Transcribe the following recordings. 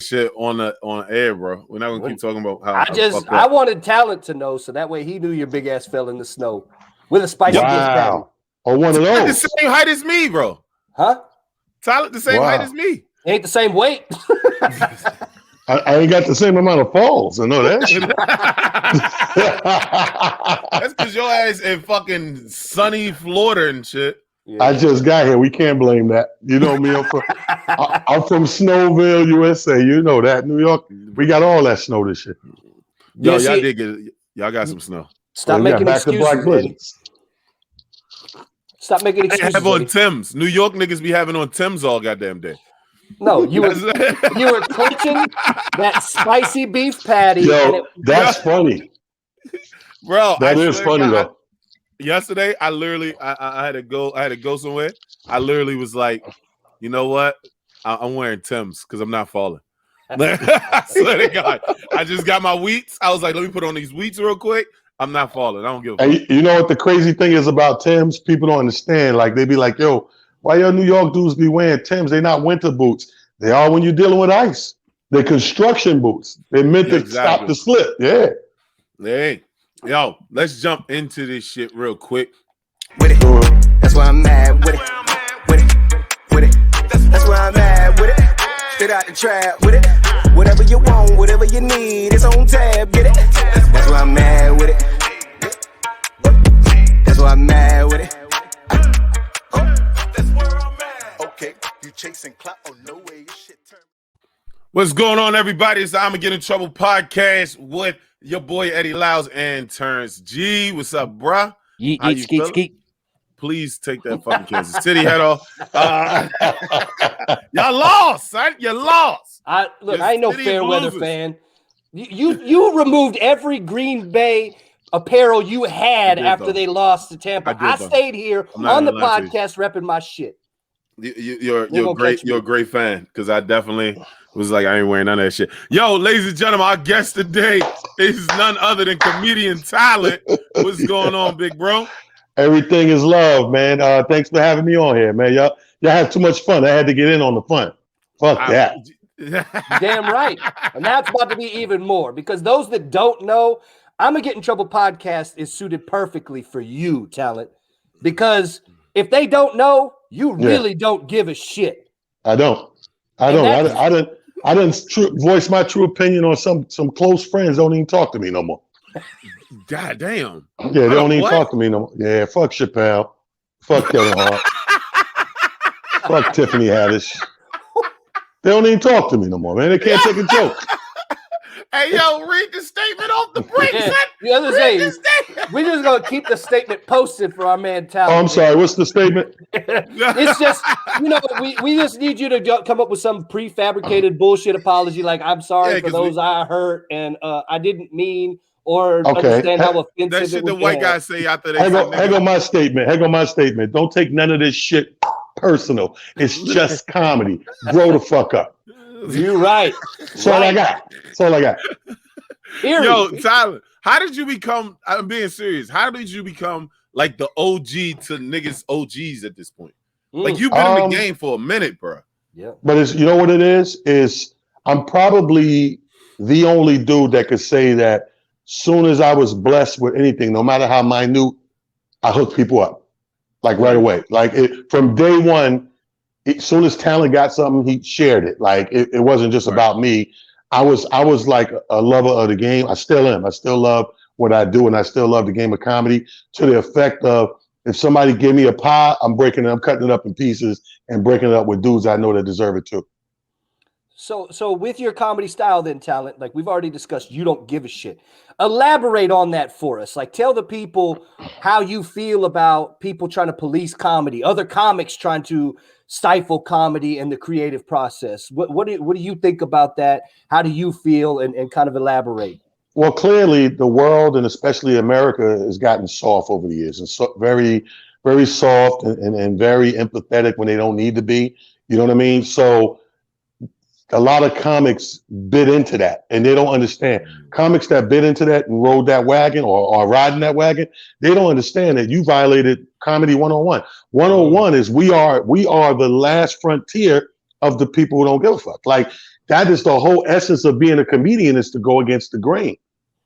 shit on air, bro. We're not gonna keep talking about how I wanted Talent to know, so that way he knew your big ass fell in the snow with a spicy beef patty. Or one of those. The same height as me, bro. Huh? Talent the same height as me. Ain't the same weight. I ain't got the same amount of falls. I know that shit. That's because your ass in fucking sunny Florida and shit. Yeah. I just got here. We can't blame that. You know me. I'm from Snowville, USA. You know that. New York, we got all that snow this year. Yo, y'all did get it. Y'all got some snow. Stop making excuses. Stop making excuses. They have on Tim's. New York niggas be having on Tim's all goddamn day. No, you were clenching that spicy beef patty. Yo, that's funny. Bro, that is funny though. Yesterday, I literally I had to go somewhere. I literally was like, you know what? I'm wearing Tim's because I'm not falling. I swear to God. I just got my wheats. I was like, let me put on these wheats real quick. I'm not falling. I don't give a fuck. And you know what the crazy thing is about Tim's? People don't understand. Like they be like, yo, why your New York dudes be wearing Tim's? They're not winter boots. They are when you're dealing with ice. They're construction boots. They're meant to stop the slip. Yeah. Hey. Yo, let's jump into this shit real quick. With it. That's why I'm mad with it. With it. With it. That's why I'm mad with it. Straight out the trap with it. Whatever you want, whatever you need, it's on tab. Get it. That's why I'm mad with it. That's why I'm mad with it. That's where I'm at. Okay, you chasing clout? Oh no way, your shit turn. What's going on, everybody? It's the I'ma Get in Trouble podcast with your boy Eddie Liles and Tarrance G. What's up, bruh? Yeet, skeet. Please take that fucking Kansas City head off. Y'all lost, son. You lost. I ain't no fair weather fan. You removed every Green Bay apparel you had after they lost to Tampa. I stayed here on the podcast repping my shit. You're a great fan because I definitely was like, I ain't wearing none of that shit. Yo, ladies and gentlemen, our guest today is none other than comedian Talent. What's going on, big bro? Everything is love, man. Thanks for having me on here, man. Y'all had too much fun. I had to get in on the fun. Fuck that. Damn right. And that's about to be even more because those that don't know, I'ma Get in Trouble podcast is suited perfectly for you, Talent. Because if they don't know, you really don't give a shit. I don't. I didn't voice my true opinion on some close friends. Don't even talk to me no more. God damn. Yeah, they don't even talk to me no more. Yeah, fuck Chappelle. Fuck Kevin Hart. Fuck Tiffany Haddish. They don't even talk to me no more, man. They can't take a joke. Hey, yo, read the statement off the break. Yeah. The other day, we're just going to keep the statement posted for our man Talent. Oh, I'm sorry. What's the statement? It's just, we just need you to come up with some prefabricated bullshit apology. Like, I'm sorry for those I hurt, and I didn't mean or understand how offensive that shit the white guys say after they hang on my statement. Don't take none of this shit personal. It's just comedy. Grow the fuck up. You're right. That's all I got. Yo, Tyler, how did you become? I'm being serious. How did you become like the OG to niggas OGs at this point? Like you've been in the game for a minute, bro. Yeah. But it's you know what it is I'm probably the only dude that could say that soon as I was blessed with anything, no matter how minute, I hooked people up like right away. Like from day one. As soon as Talent got something, he shared it. Like it wasn't just about me. I was like a lover of the game. I still am. I still love what I do, and I still love the game of comedy to the effect of if somebody give me a pie, I'm cutting it up in pieces and breaking it up with dudes I know that deserve it too. So with your comedy style then, Talent, like we've already discussed, you don't give a shit. Elaborate on that for us. Like tell the people how you feel about people trying to police comedy, other comics trying to stifle comedy and the creative process. What do you think about that? How do you feel and kind of elaborate? Well, clearly the world and especially America has gotten soft over the years and so very, very soft and very empathetic when they don't need to be. You know what I mean? So a lot of comics bid into that and they don't understand. Comics that bid into that and rode that wagon or are riding that wagon, they don't understand that you violated comedy 101. 101 is we are the last frontier of the people who don't give a fuck. Like that is the whole essence of being a comedian, is to go against the grain.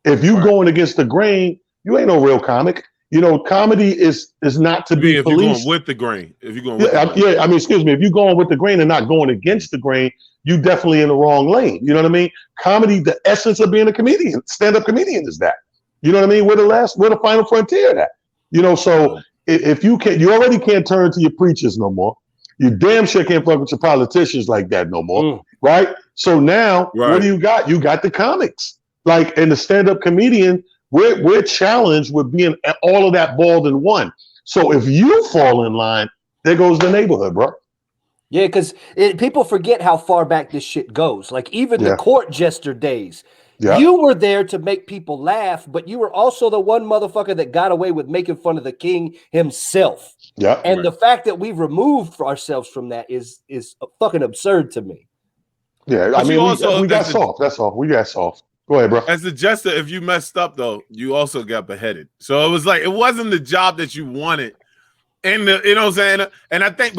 If you going against the grain, you ain't no real comic. You know, comedy is not to be if you're policed. going with the grain, if you're going with the grain. Yeah, I mean, excuse me, if you're going with the grain and not going against the grain, you definitely in the wrong lane. You know what I mean? Comedy, the essence of being a comedian, stand-up comedian is that. You know what I mean? We're the final frontier of that. You know, so if you can't, you already can't turn to your preachers no more. You damn sure can't fuck with your politicians like that no more, right? So now, what do you got? You got the comics, like, and the stand-up comedian. We're challenged with being all of that balled in one. So if you fall in line, there goes the neighborhood, bro. Yeah, because people forget how far back this shit goes. Like even the court jester days. Yeah. You were there to make people laugh, but you were also the one motherfucker that got away with making fun of the king himself. Yeah. And the fact that we've removed ourselves from that is fucking absurd to me. Yeah, but I mean, we got soft. That's all. We got soft. Go ahead, bro. As a jester, if you messed up though, you also got beheaded. So it was like it wasn't the job that you wanted. And you know what I'm saying? And I think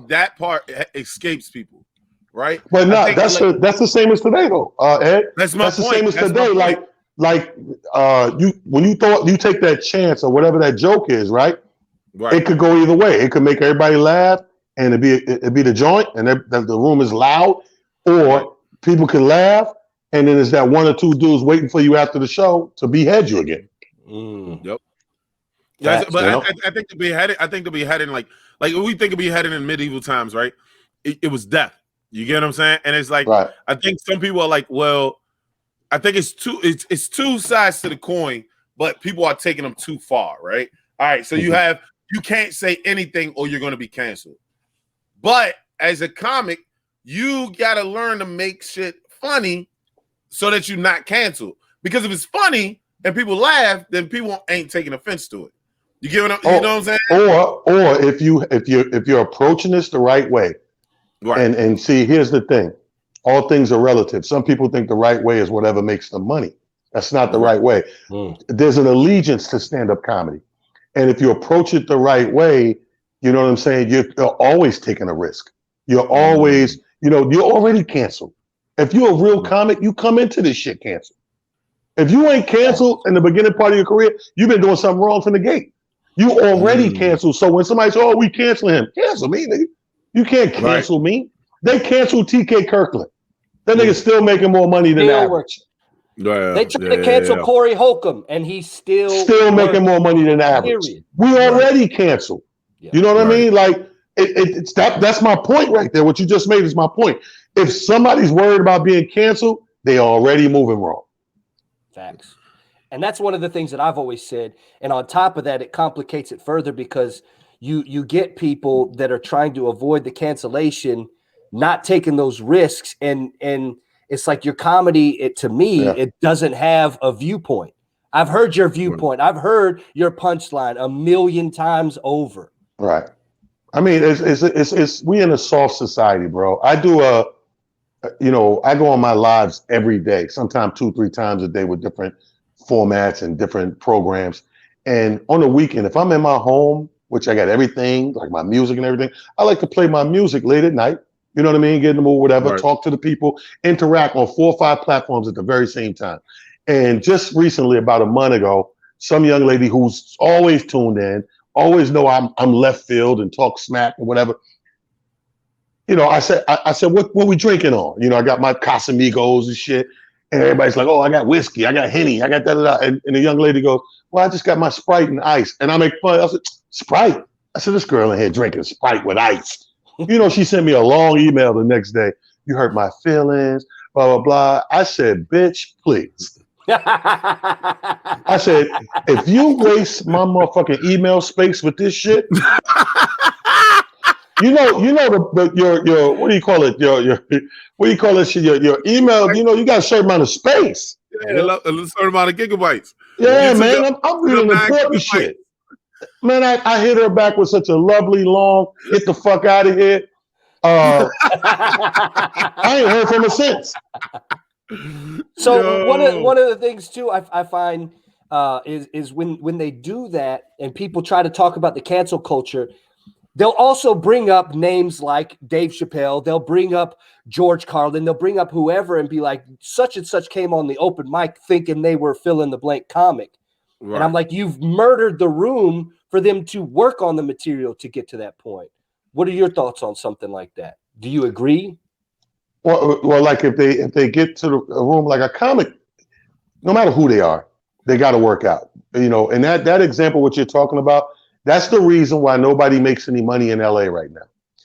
that part escapes people, right? But no, that's the same as today, though, Ed. That's the same as today. When you take that chance or whatever that joke is, right? It could go either way. It could make everybody laugh, and it'd be the joint, and the room is loud, or people can laugh, and then there's that one or two dudes waiting for you after the show to behead you again. Yep. Yeah, but I think to be heading like we think of beheading in medieval times, right? It was death. You get what I'm saying? And it's like I think some people are like, well, I think it's two sides to the coin, but people are taking them too far, right? All right, so you can't say anything or you're going to be canceled. But as a comic, you got to learn to make shit funny so that you're not canceled. Because if it's funny and people laugh, then people ain't taking offense to it. You get what you know what I'm saying? Or if you're approaching this the right way, and see, here's the thing: all things are relative. Some people think the right way is whatever makes them money. That's not the right way. There's an allegiance to stand-up comedy, and if you approach it the right way, you know what I'm saying. You're always taking a risk. You're always, you're already canceled. If you're a real comic, you come into this shit canceled. If you ain't canceled in the beginning part of your career, you've been doing something wrong from the gate. You already canceled. So when somebody says, "Oh, we canceling him," cancel me, nigga. You can't cancel me. They canceled TK Kirkland. That nigga's still making more money than average. They tried to cancel Corey Holcomb, and he's still making more money than average. We already canceled. You know what I mean? Like it's that's my point right there. What you just made is my point. If somebody's worried about being canceled, they already moving wrong. Facts. And that's one of the things that I've always said. And on top of that, it complicates it further because you get people that are trying to avoid the cancellation, not taking those risks. And it's like your comedy, it doesn't have a viewpoint. I've heard your viewpoint. I've heard your punchline 1,000,000 times over. Right. I mean, it's we in a soft society, bro. I do I go on my lives every day, sometimes 2-3 times a day with different formats and different programs. And on the weekend, if I'm in my home, which I got everything, like my music and everything, I like to play my music late at night. You know what I mean? Get in the mood, whatever, talk to the people, interact on 4 or 5 platforms at the very same time. And just recently, about a month ago, some young lady who's always tuned in, always know I'm left field and talk smack or whatever. I said, what we drinking on? I got my Casamigos and shit. And everybody's like, oh, I got whiskey, I got Henny, I got da-da-da. And the young lady goes, well, I just got my Sprite and ice. And I make fun. I said, Sprite? I said, this girl in here drinking Sprite with ice. She sent me a long email the next day. You hurt my feelings, blah, blah, blah. I said, bitch, please. I said, if you waste my motherfucking email space with this shit, your what do you call it? Your what do you call this shit? Your email, you got a certain amount of space. Yeah, a certain amount of gigabytes. Yeah, man. I'm reading important shit. Man, I hit her back with such a lovely, long, get the fuck out of here. I ain't heard from her since. So one of the things too I find is when they do that and people try to talk about the cancel culture, they'll also bring up names like Dave Chappelle. They'll bring up George Carlin. They'll bring up whoever and be like, such and such came on the open mic thinking they were fill in the blank comic. Right. And I'm like, you've murdered the room for them to work on the material to get to that point. What are your thoughts on something like that? Do you agree? Well, like if they get to a room like a comic, no matter who they are, they got to work out. You know, and that example, what you're talking about, that's the reason why nobody makes any money in LA right now.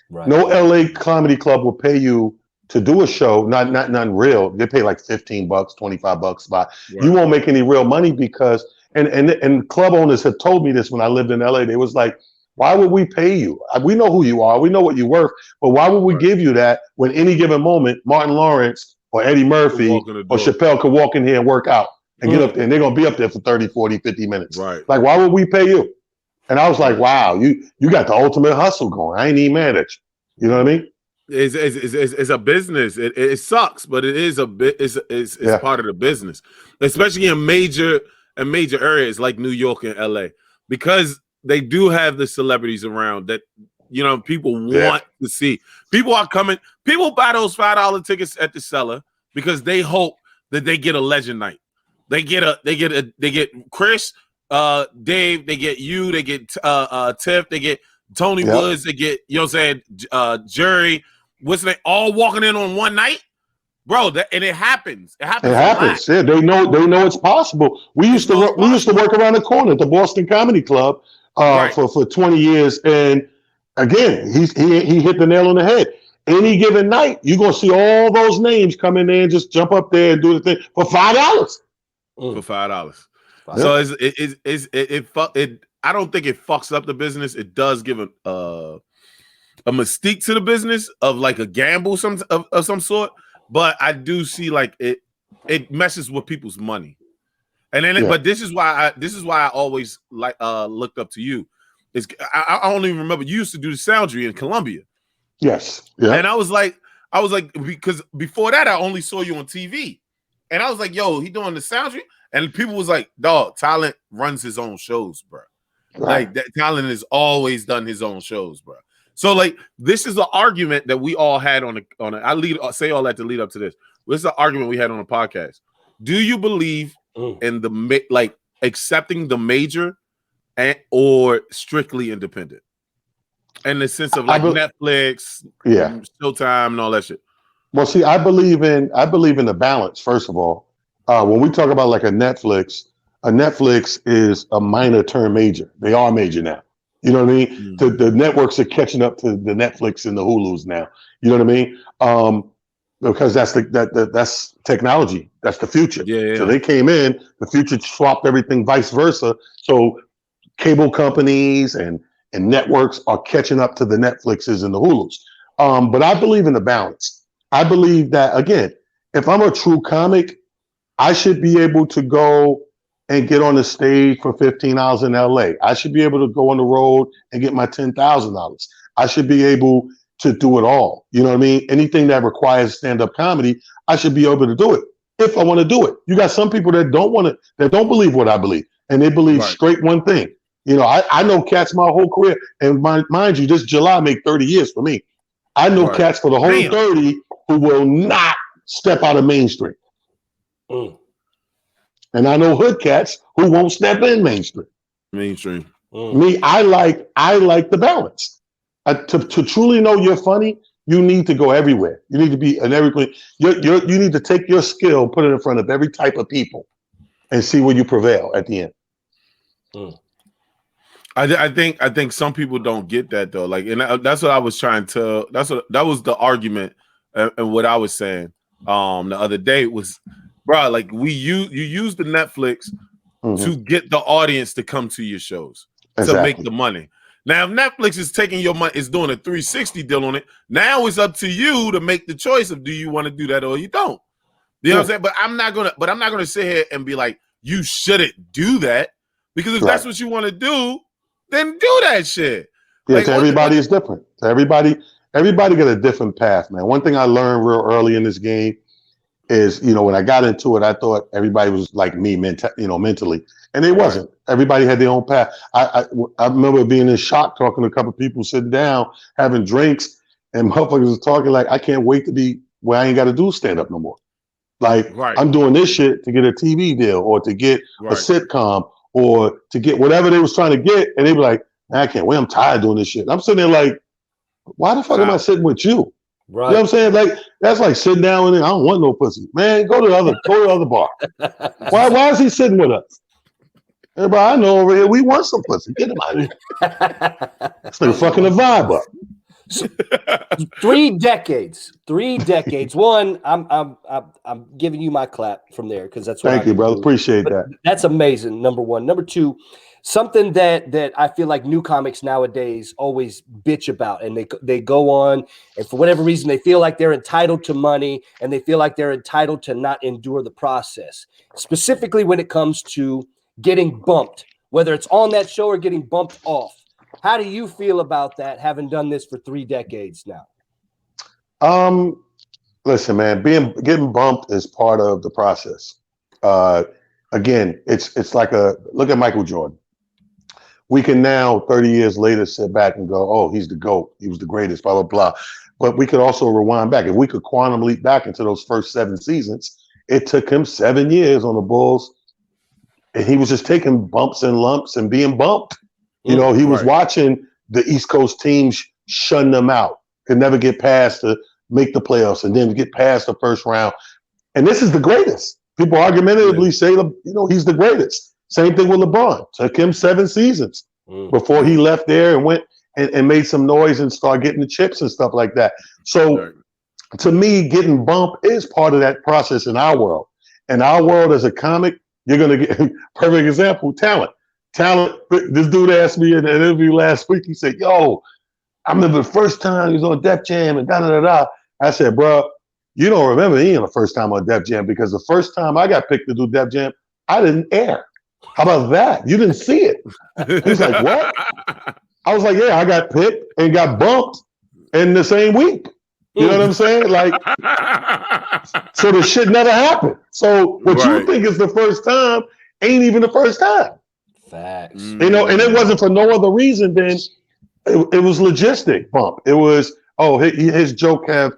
Right. No LA comedy club will pay you to do a show, not real. They pay like $15, $25 spot. Right. You won't make any real money because and club owners have told me this when I lived in LA. They was like, why would we pay you? We know who you are. We know what you're worth. But why would we give you that when any given moment, Martin Lawrence or Eddie Murphy or Chappelle could walk in here and work out and get up there, and they're going to be up there for 30, 40, 50 minutes. Right. Like, why would we pay you? And I was like, wow, you got the ultimate hustle going. I ain't even mad at you. You know what I mean? It's a business. It sucks, but it is it's part of the business, especially in major areas like New York and LA, because they do have the celebrities around that, you know, people want to see. People are coming. People buy those $5 tickets at the cellar because they hope that they get a legend night. They get Chris, Dave, they get you, they get Tiff, they get Tony Woods, they get, you know what I'm saying, Jerry, what's the name, all walking in on one night, bro. And it happens. It happens. Yeah, they know it's possible. We used to work around the corner at the Boston Comedy Club for 20 years, and again, he hit the nail on the head. Any given night, you're gonna see all those names come in there and just jump up there and do the thing for $5. For $5. So it I don't think it fucks up the business. It does give a mystique to the business of like a gamble of some sort. But I do see like it messes with people's money. And then but this is why I always like looked up to you. I don't even remember, you used to do the Soundry in Columbia. Yes. Yeah. And I was like, because before that I only saw you on TV. And I was like, yo, he doing the Soundry? And people was like, dog, Talent runs his own shows, bro. Right. Like that Talent has always done his own shows, bro. So like this is an argument that we all had on I say all that to lead up to this. This is an argument we had on the podcast. Do you believe in the like accepting the major or strictly independent? In the sense of like Netflix, Showtime, and all that shit. Well, see, I believe in the balance. First of all, when we talk about like a Netflix is a minor turn major. They are major now. You know what I mean? The networks are catching up to the Netflix and the Hulus now. You know what I mean? Because that's that's technology. That's the future. Yeah. So they came in. The future swapped everything, vice versa. So cable companies and networks are catching up to the Netflixes and the Hulus. But I believe in the balance. I believe that, again, if I'm a true comic, I should be able to go and get on the stage for $15 in LA. I should be able to go on the road and get my $10,000. I should be able to do it all. You know what I mean? Anything that requires stand-up comedy, I should be able to do it if I want to do it. You got some people that don't believe what I believe, and they believe straight one thing. You know, I know cats my whole career, and mind you, this July make 30 years for me. I know cats for the whole 30 who will not step out of mainstream. And I know hood cats who won't step in mainstream. Me, I like the balance. To truly know you're funny, you need to go everywhere. You need to be in everything. You need to take your skill, put it in front of every type of people, and see where you prevail at the end. I think some people don't get that though. Like, and that's what I was trying to. That was the argument, and what I was saying the other day was, bro. Like you use the Netflix to get the audience to come to your shows to make the money. Now, if Netflix is taking your money, is doing a 360 deal on it. Now it's up to you to make the choice of do you want to do that or you don't. You know what I'm saying? But I'm not gonna sit here and be like, you shouldn't do that, because if that's what you want to do, then do that shit. Yeah, like, everybody is different. Everybody got a different path, man. One thing I learned real early in this game is, when I got into it, I thought everybody was like me, mentally, and it Right. wasn't. Everybody had their own path. I remember being in shock, talking to a couple of people sitting down, having drinks, and motherfuckers was talking like, I can't wait to be where I ain't got to do stand up no more. Like, Right. I'm doing this shit to get a TV deal or to get a Right. sitcom or to get whatever they was trying to get, and they were like, man, I can't wait. I'm tired of doing this shit. And I'm sitting there like, why the fuck am I sitting with you? Right. You know what I'm saying? Like, that's like sitting down and I don't want no pussy. Man, go to the other bar. Why is he sitting with us? Everybody I know over here, we want some pussy. Get him out of here. It's like fucking the vibe up. 3 decades. 3 decades. One, I'm giving you my clap from there because that's what Thank you, brother. Appreciate that. That's amazing. Number one. Number two, something that I feel like new comics nowadays always bitch about, and they go on, and for whatever reason they feel like they're entitled to money and they feel like they're entitled to not endure the process. Specifically when it comes to getting bumped, whether it's on that show or getting bumped off. How do you feel about that, having done this for 3 decades now? Listen, man, getting bumped is part of the process. Again, it's like look at Michael Jordan. We can now, 30 years later, sit back and go, oh, he's the GOAT. He was the greatest, blah, blah, blah. But we could also rewind back. If we could quantum leap back into those first 7 seasons, it took him 7 years on the Bulls. And he was just taking bumps and lumps and being bumped. He was watching the East Coast teams shun them out, could never get past to make the playoffs and then get past the first round. And this is the greatest. People argumentatively say, he's the greatest. Same thing with LeBron. Took him 7 seasons before he left there and went and made some noise and started getting the chips and stuff like that. So to me, getting bumped is part of that process in our world. In our world as a comic, you're going to get perfect example, talent. This dude asked me in an interview last week, he said, yo, I remember the first time he was on Def Jam and da-da-da-da. I said, bro, you don't remember me the first time on Def Jam because the first time I got picked to do Def Jam, I didn't air. How about that? You didn't see it. He's like, what? I was like, yeah, I got picked and got bumped in the same week. You know what I'm saying? Like, so the shit never happened. So what you think is the first time ain't even the first time. Facts. And it wasn't for no other reason than it was logistic bump. It was, his joke have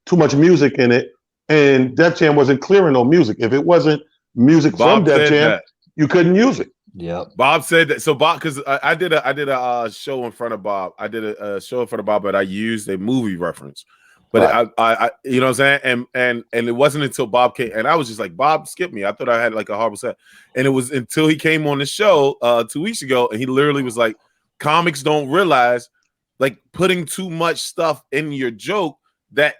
too much music in it, and Def Jam wasn't clearing no music. If it wasn't music from Def Jam, you couldn't use it. Yeah. Bob said that. So Bob, because I did a show in front of Bob. I did a show in front of Bob, but I used a movie reference. But I you know what I'm saying? And it wasn't until Bob came, and I was just like, Bob skipped me. I thought I had like a horrible set. And it was until he came on the show 2 weeks ago, and he literally was like, comics don't realize like putting too much stuff in your joke that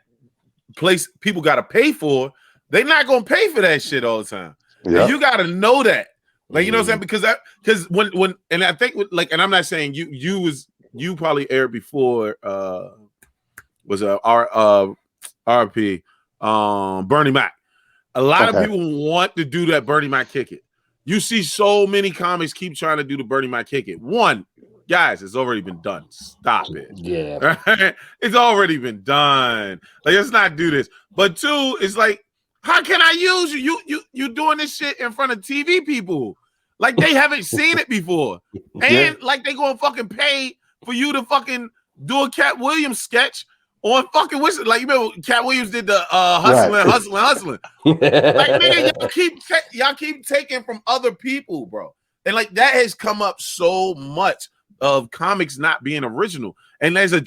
people gotta pay for. They're not gonna pay for that shit all the time. Yeah. And you gotta know that. Like, you know what I'm saying? Because when and I think and I'm not saying you probably aired before was RP Bernie Mac. A lot of people want to do that Bernie Mac kick it. You see so many comics keep trying to do the Bernie Mac kick it. One, guys, it's already been done. Stop it. Yeah. It's already been done. Like, let's not do this. But two, it's like, how can I use you? You doing this shit in front of TV people. Like, they haven't seen it before. And like they gonna fucking pay for you to fucking do a Cat Williams sketch on fucking Whistle. Like, you remember Cat Williams did the hustling. Like, nigga, y'all keep taking from other people, bro. And like that has come up so much of comics not being original. And there's a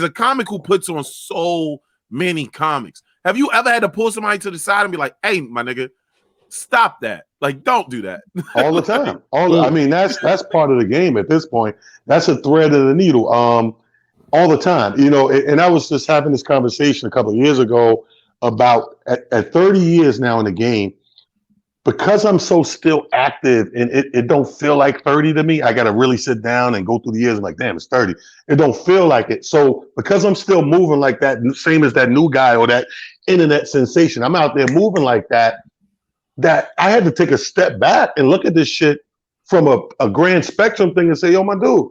comic who puts on so many comics. Have you ever had to pull somebody to the side and be like, hey, my nigga, stop that. Like, don't do that. All the time. I mean, that's part of the game at this point. That's a thread of the needle. All the time. And I was just having this conversation a couple of years ago about at 30 years now in the game, because I'm so still active and it don't feel like 30 to me. I got to really sit down and go through the years. I'm like, damn, it's 30. It don't feel like it. So because I'm still moving like that, same as that new guy or that internet sensation, I'm out there moving like that I had to take a step back and look at this shit from a grand spectrum thing and say, yo, my dude,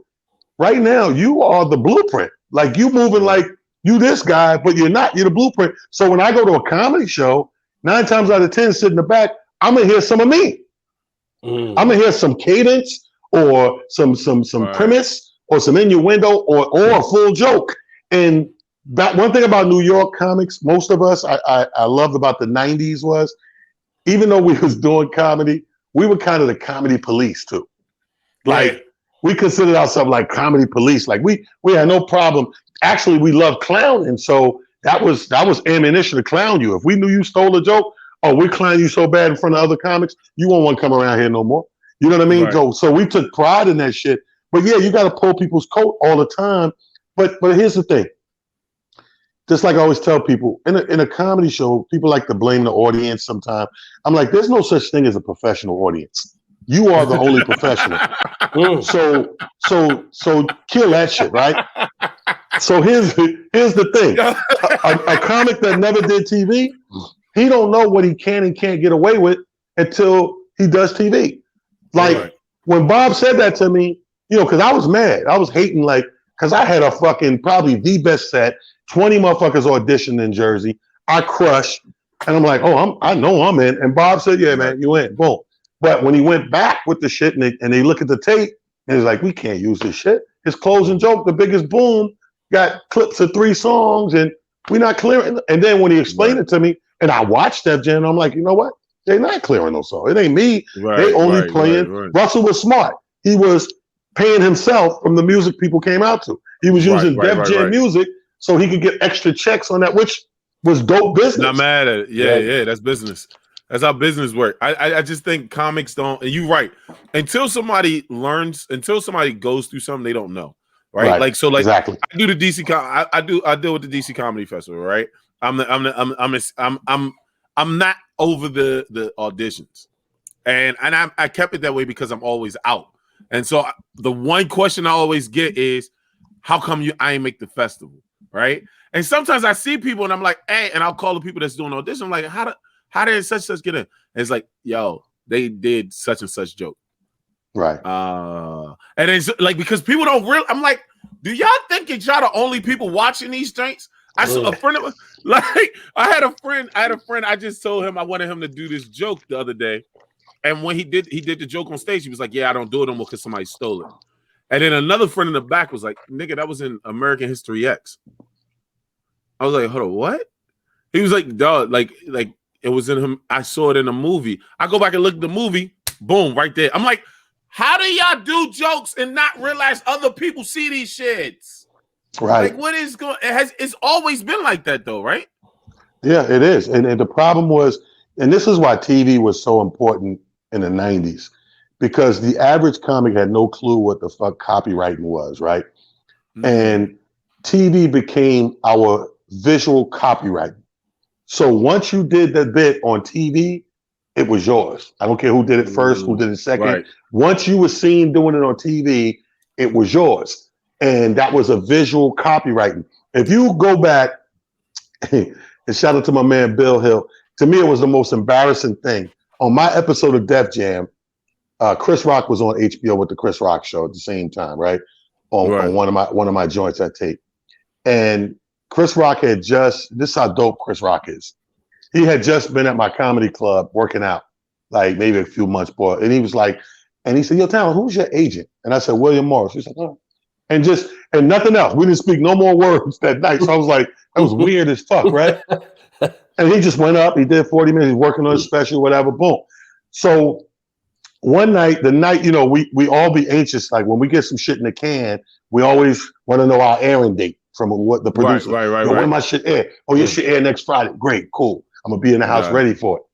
right now you are the blueprint. Like, you moving like you this guy, but you're not. You're the blueprint. So when I go to a comedy show 9 times out of 10, sit in the back, I'm gonna hear some of me. I'm gonna hear some cadence or some premise or some innuendo or a full joke. And that one thing about New York comics, most of us I loved about the 90s was, even though we was doing comedy, we were kind of the comedy police too. Like we considered ourselves like comedy police. Like we had no problem. Actually, we loved clowning, so that was ammunition to clown you. If we knew you stole a joke, we clown you so bad in front of other comics, you won't want to come around here no more. You know what I mean? Right. So we took pride in that shit. But yeah, you got to pull people's coat all the time. But here's the thing. Just like I always tell people, in a comedy show, people like to blame the audience sometimes. I'm like, there's no such thing as a professional audience. You are the only professional. So kill that shit, right? So here's the thing. A comic that never did TV, he don't know what he can and can't get away with until he does TV. Like when Bob said that to me, because I was mad. I was hating, like, because I had a fucking probably the best set. 20 motherfuckers auditioned in Jersey. I crushed. And I'm like, I know I'm in. And Bob said, yeah, man, you in. Boom. But when he went back with the shit and they look at the tape, and he's like, we can't use this shit. His closing joke, the biggest boom, got clips of 3 songs, and we're not clearing. And then when he explained it to me, and I watched that, Jen, I'm like, you know what? They're not clearing those songs. It ain't me. They only playing. Russell was smart. He was paying himself from the music people came out to. He was using Def Jam music so he could get extra checks on that, which was dope business. Not mad at it. Yeah, that's business. That's how business work. I just think comics don't, and you're right. Until somebody goes through something, they don't know. Right? Like, so like exactly. I do the DC I deal with the DC Comedy Festival, right? I'm not over the auditions. And I kept it that way because I'm always out. And so the one question I always get is, how come I ain't make the festival? Right? And sometimes I see people and I'm like, hey, and I'll call the people that's doing audition. I'm like, how did such get in? And it's like, yo, they did such and such joke. Right. And it's like, because people don't really, I'm like, do y'all think y'all the only people watching these things? I saw a friend of like, I had a friend, I just told him I wanted him to do this joke the other day. And when he did the joke on stage, he was like, yeah, I don't do it anymore because somebody stole it. And then another friend in the back was like, nigga, that was in American History X. I was like, hold on, what? He was like, dog, like it was in him. I saw it in a movie. I go back and look at the movie, boom, right there. I'm like, how do y'all do jokes and not realize other people see these shits? Right. Like, what is going? It's always been like that, though, right? Yeah, it is. And the problem was, and this is why TV was so important in the 90s, because the average comic had no clue what the fuck copywriting was, right? Mm-hmm. And TV became our visual copywriting. So once you did the bit on TV, it was yours. I don't care who did it first, who did it second. Right. Once you were seen doing it on TV, it was yours. And that was a visual copywriting. If you go back, and shout out to my man Bill Hill, to me it was the most embarrassing thing. On my episode of Def Jam, Chris Rock was on HBO with the Chris Rock Show at the same time, right? On one of my joints I tape. And Chris Rock had this is how dope Chris Rock is. He had just been at my comedy club working out, like maybe a few months before. And he was like, and he said, yo, Talon, who's your agent? And I said, William Morris. He's like, oh. And nothing else. We didn't speak no more words that night. So I was like, that was weird as fuck, right? And he just went up, he did 40 minutes, he's working on a special, whatever, boom. So one night, we all be anxious. Like when we get some shit in the can, we always want to know our airing date from what the producer. Right. When my shit air? Oh, your shit air next Friday. Great, cool. I'm gonna be in the house ready for it.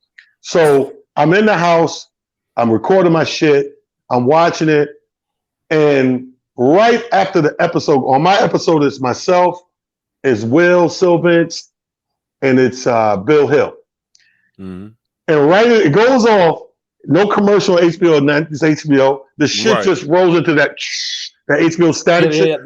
So I'm in the house, I'm recording my shit, I'm watching it, and right after the episode, on my episode, it's myself, it's Will Sylvance, and it's Bill Hill. Mm-hmm. And right, it goes off, no commercial on HBO, it's HBO. The shit just rolls into that HBO static shit.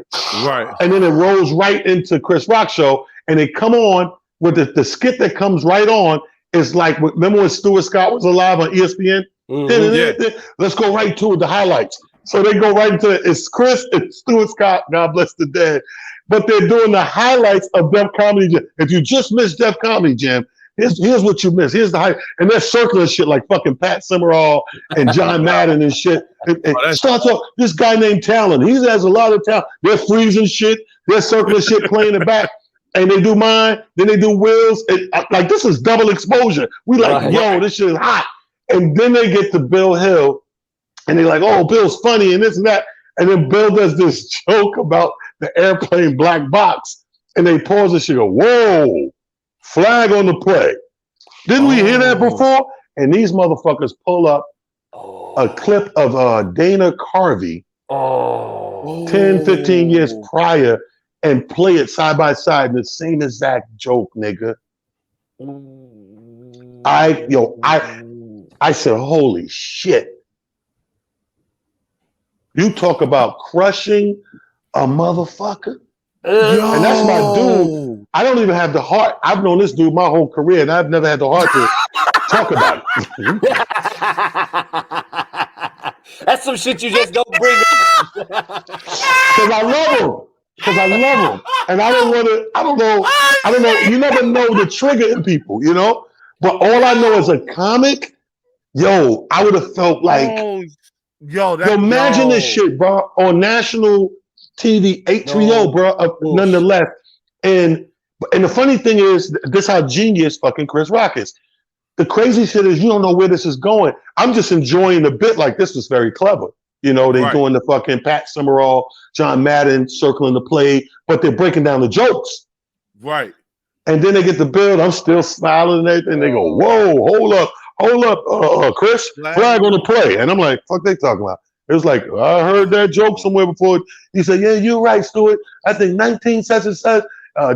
Right. And then it rolls right into Chris Rock Show, and they come on with the skit that comes right on is like, remember when Stuart Scott was alive on ESPN? Mm-hmm. Let's go right to it, the highlights. So they go right into it. It's Chris and Stuart Scott, God bless the dead. But they're doing the highlights of Def Comedy Jam. If you just missed Def Comedy Jam, Here's what you missed. Here's the hype. And they're circling shit like fucking Pat Summerall and John Madden and shit. And starts off, this guy named Talon. He has a lot of talent. They're freezing shit. They're circling shit, playing it back. And they do mine. Then they do Will's. And, like, this is double exposure. We like, yo, this shit is hot. And then they get to Bill Hill. And they're like, oh, Bill's funny and this and that. And then Bill does this joke about the airplane black box. And they pause and she go, whoa, flag on the play. Didn't we hear that before? And these motherfuckers pull up a clip of Dana Carvey 10, 15 years prior and play it side by side in the same exact joke, nigga. I said, holy shit. You talk about crushing a motherfucker. And that's my dude. I don't even have the heart. I've known this dude my whole career, and I've never had the heart to talk about it. That's some shit you just don't bring up. Because I love him. And I don't know. You never know the trigger in people, you know? But all I know as a comic, yo, I would have felt like, imagine this shit, bro, on national TV, 830, bro, nonetheless. And the funny thing is, this how genius fucking Chris Rock is. The crazy shit is you don't know where this is going. I'm just enjoying the bit like this was very clever. You know, they're doing the fucking Pat Summerall, John Madden circling the play, but they're breaking down the jokes. Right. And then they get the build. I'm still smiling and everything. They go, whoa, hold up, Chris, flag on the play. And I'm like, fuck they talking about? It was like, I heard that joke somewhere before. He said, yeah, you're right, Stuart. I think 19 such and such,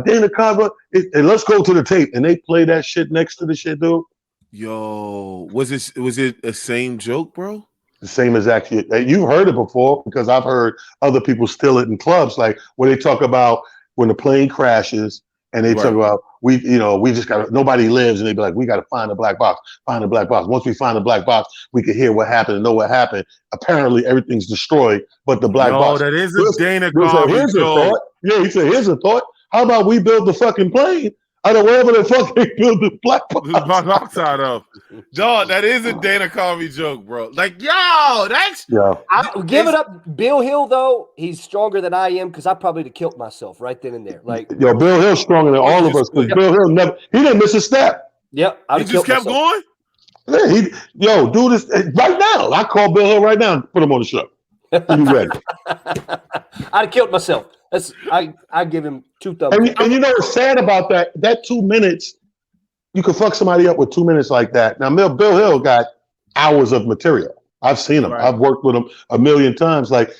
Dana Carver, and let's go to the tape. And they play that shit next to the shit, dude. Yo, was it the same joke, bro? The same exact shit. You've heard it before because I've heard other people steal it in clubs, like where they talk about when the plane crashes and they talk about we just got nobody lives and they be like, we got to find the black box. Once we find the black box, we can hear what happened and know what happened. Apparently, everything's destroyed, but the black box. That is a Dana Carvey joke. Yeah, he said, here's a thought. How about we build the fucking plane out of wherever the fuck they build the black box out of? Dog, that is a Dana Carvey joke, bro. Like, yo, that's I'll give it up. Bill Hill, though, he's stronger than I am because I probably would have killed myself right then and there. Like, yo, Bill Hill's stronger than all of us because Bill Hill he didn't miss a step. Yep, he just kept going. Yeah, do this right now. I call Bill Hill right now and put him on the show. Be ready. I'd have killed myself. I give him 2 thumbs. And you know what's sad about that? That 2 minutes, you could fuck somebody up with 2 minutes like that. Now, Bill Hill got hours of material. I've seen him. Right. I've worked with him a million times. Like,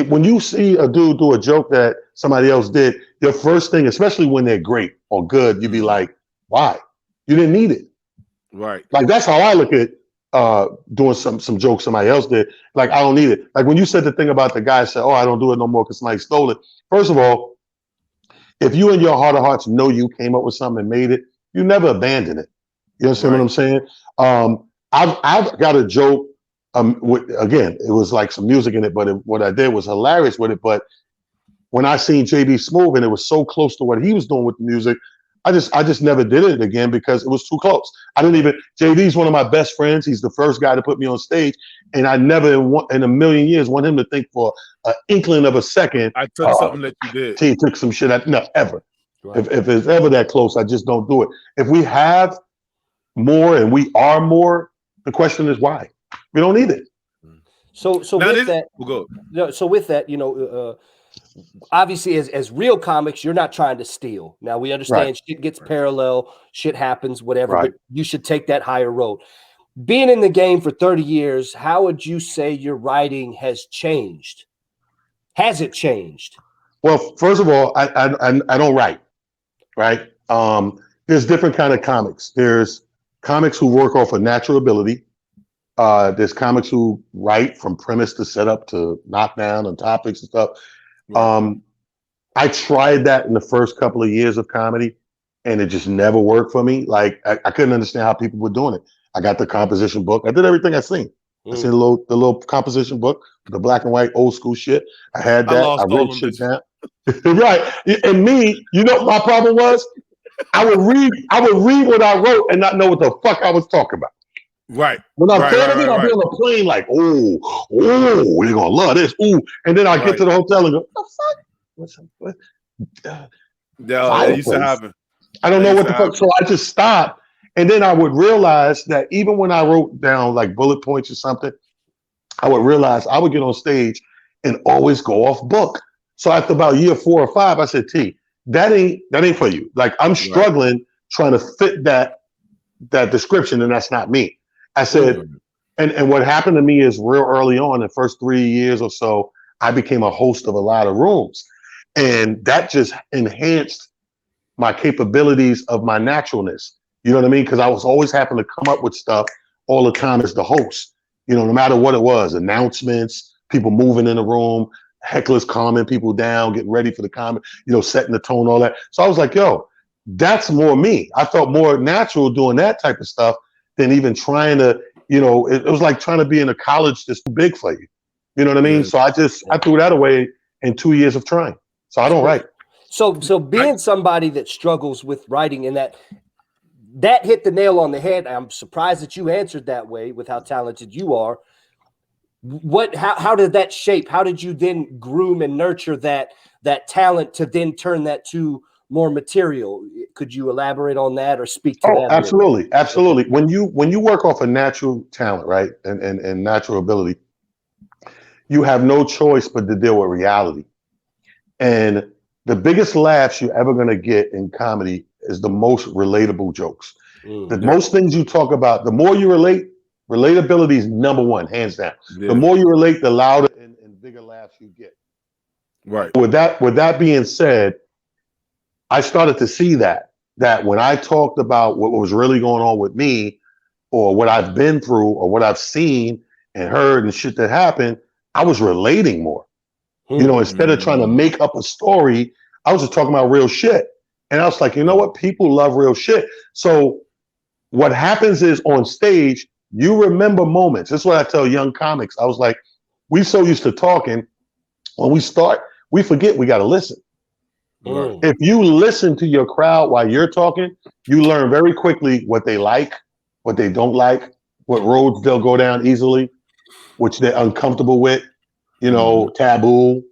when you see a dude do a joke that somebody else did, your first thing, especially when they're great or good, you'd be like, why? You didn't need it. Right. Like, that's how I look at doing some jokes somebody else did. Like, I don't need it. Like when you said the thing about the guy said, oh, I don't do it no more because somebody stole it. First of all, if you in your heart of hearts know you came up with something and made it, you never abandon it. You understand what I'm saying? I've got a joke. Again, it was like some music in it, but what I did was hilarious with it. But when I seen JB Smoove and it was so close to what he was doing with the music, I just never did it again because it was too close. I didn't even. JB's one of my best friends. He's the first guy to put me on stage, and I never in a million years want him to think for an inkling of a second. I took something that you did. He took some shit. No, ever. Right. If it's ever that close, I just don't do it. If we have more and we are more, the question is why. We don't need it. So with that, you know, obviously as real comics, you're not trying to steal. Now we understand shit gets parallel, shit happens, whatever, but you should take that higher road. Being in the game for 30 years, how would you say your writing has changed? Has it changed? Well, first of all, I don't write, right? There's different kind of comics. There's comics who work off of natural ability. There's comics who write from premise to setup to knockdown and topics and stuff. I tried that in the first couple of years of comedy, and it just never worked for me. Like I couldn't understand how people were doing it. I got the composition book. I did everything I seen. I seen the little composition book, the black and white old school shit. I had that. I wrote shit down. Right. And me, you know what my problem was? I would read what I wrote and not know what the fuck I was talking about. Right. When I Right, thought right, of it, right, I'd be right. on a plane like, oh, they're gonna love this. Ooh, and then I get Right. to the hotel and go, the fuck? What? That used to Fireplace. happen. I don't That know used what to the fuck. happen. So I just stopped. And then I would realize that even when I wrote down like bullet points or something, I would realize I would get on stage and always go off book. So after about year 4 or 5, I said, T, that ain't for you. Like I'm Right. struggling trying to fit that description, and that's not me. I said, Mhm. and what happened to me is real early on, the first 3 years or so, I became a host of a lot of rooms. And that just enhanced my capabilities of my naturalness. You know what I mean? Because I was always having to come up with stuff all the time as the host. You know, no matter what it was, announcements, people moving in the room, hecklers calming people down, getting ready for the comment, setting the tone, all that. So I was like, yo, that's more me. I felt more natural doing that type of stuff than even trying to, it was like trying to be in a college that's too big for you. You know what I mean? Yeah. So I threw that away in 2 years of trying. So I don't write. So being somebody that struggles with writing and that hit the nail on the head. I'm surprised that you answered that way with how talented you are. How did that shape? How did you then groom and nurture that talent to then turn that to more material? Could you elaborate on that or speak to Oh, that a little bit? absolutely, absolutely. When you work off a natural talent, right, and natural ability, you have no choice but to deal with reality. And the biggest laughs you're ever going to get in comedy is the most relatable jokes. The Yeah. most things you talk about, the more you relate, relatability is number one, hands down. The Yeah. more you relate, the louder and bigger laughs you get. Right. With that being said, I started to see that when I talked about what was really going on with me, or what I've been through, or what I've seen and heard and shit that happened, I was relating more. Instead of trying to Mm. make up a story, I was just talking about real shit. And I was like, you know what? People love real shit. So what happens is on stage, you remember moments. That's what I tell young comics. I was like, we so used to talking. When we start, we forget we got to listen. Right. If you listen to your crowd while you're talking, you learn very quickly what they like, what they don't like, what roads they'll go down easily, which they're uncomfortable with, taboo,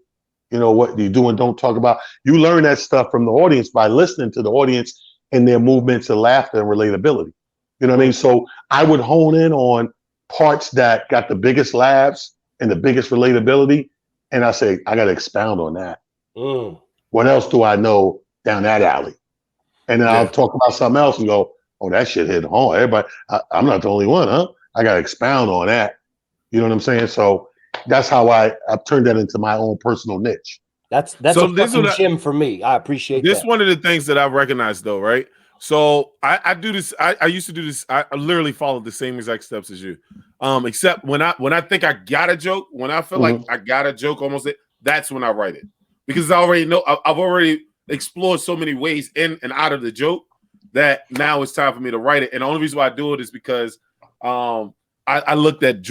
what you do and don't talk about. You learn that stuff from the audience by listening to the audience and their movements and laughter and relatability. You know what I mean? So I would hone in on parts that got the biggest laughs and the biggest relatability. And I say, I got to expound on that. What else do I know down that alley? And then I'll Yeah. talk about something else and go, oh, that shit hit home. Everybody, I'm not the only one, huh? I got to expound on that. You know what I'm saying? So that's how I've turned that into my own personal niche. That's So a fucking gem for me. I appreciate this that. one of the things that I recognize though, right? So I do this. I used to do this. I literally followed the same exact steps as you, except when I think I got a joke, when I feel like I got a joke almost, that's when I write it, because I already know I've already explored so many ways in and out of the joke that now it's time for me to write it. And the only reason why I do it is because I looked at